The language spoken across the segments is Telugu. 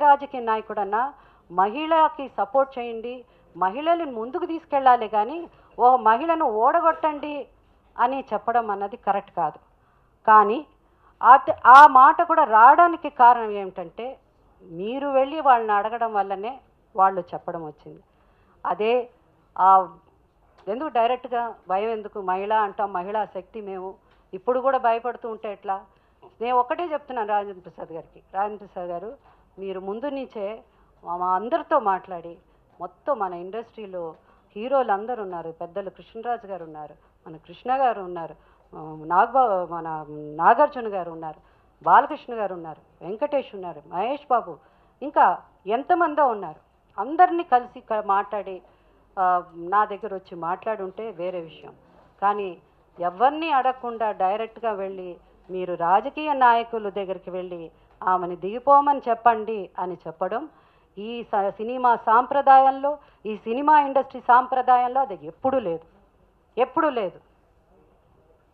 రాజకీయ నాయకుడన్నా మహిళకి సపోర్ట్ చేయండి, మహిళలను ముందుకు తీసుకెళ్ళాలి, కానీ ఓ మహిళను ఓడగొట్టండి అని చెప్పడం అన్నది కరెక్ట్ కాదు. కానీ ఆ మాట కూడా రావడానికి కారణం ఏమిటంటే మీరు వెళ్ళి వాళ్ళని అడగడం వల్లనే వాళ్ళు చెప్పడం వచ్చింది. అదే ఎందుకు డైరెక్ట్గా భయం ఎందుకు? మహిళ అంటాం, మహిళా శక్తి మేము, ఇప్పుడు కూడా భయపడుతూ ఉంటే ఎట్లా? నేను ఒకటే చెప్తున్నాను రాజేంద్ర ప్రసాద్ గారికి, రాజేంద్ర ప్రసాద్ గారు మీరు ముందు నుంచే మా అందరితో మాట్లాడి మొత్తం మన ఇండస్ట్రీలో హీరోలు అందరు ఉన్నారు, పెద్దలు కృష్ణరాజు గారు ఉన్నారు, మన కృష్ణ గారు ఉన్నారు, మన నాగార్జున గారు ఉన్నారు, బాలకృష్ణ గారు ఉన్నారు, వెంకటేష్ ఉన్నారు, మహేష్ బాబు, ఇంకా ఎంతమందో ఉన్నారు. అందరినీ కలిసి మాట్లాడి నా దగ్గర వచ్చి మాట్లాడుంటే వేరే విషయం. కానీ ఎవరిని అడగకుండా డైరెక్ట్గా వెళ్ళి మీరు రాజకీయ నాయకుల దగ్గరికి వెళ్ళి ఆమెని దిగిపోమని చెప్పండి అని చెప్పడం ఈ సినిమా సాంప్రదాయంలో, ఈ సినిమా ఇండస్ట్రీ సాంప్రదాయంలో అది ఎప్పుడూ లేదు.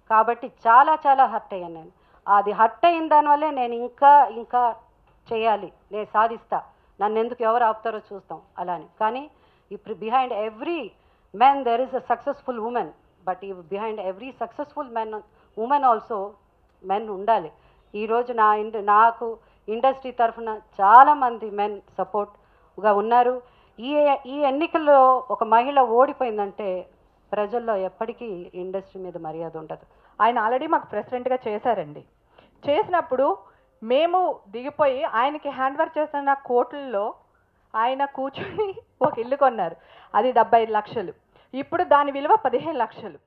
కాబట్టి చాలా చాలా హర్ట్ అయ్యాను నేను. అది హర్ట్ అయిన దానివల్లే నేను ఇంకా చేయాలి, నేను సాధిస్తా, నన్ను ఎందుకు ఎవరు ఆపుతారో చూస్తాం అలానే. కానీ ఇప్పుడు behind every men there is a successful women, but behind every successful women also men ఉండాలి. ఈరోజు నాకు ఇండస్ట్రీ తరఫున చాలామంది మెన్ సపోర్ట్గా ఉన్నారు. ఈ ఎన్నికల్లో ఒక మహిళ ఓడిపోయిందంటే ప్రజల్లో ఎప్పటికీ ఇండస్ట్రీ మీద మర్యాద ఉండదు. ఆయన ఆల్రెడీ మాకు ప్రెసిడెంట్గా చేశారండి. చేసినప్పుడు మేము దిగిపోయి ఆయనకి హ్యాండ్ వర్క్ చేస్తున్న కోట్లలో ఆయన కూర్చొని ఒక ఇల్లు కొన్నారు, అది 75 లక్షలు. ఇప్పుడు దాని విలువ 15 లక్షలు.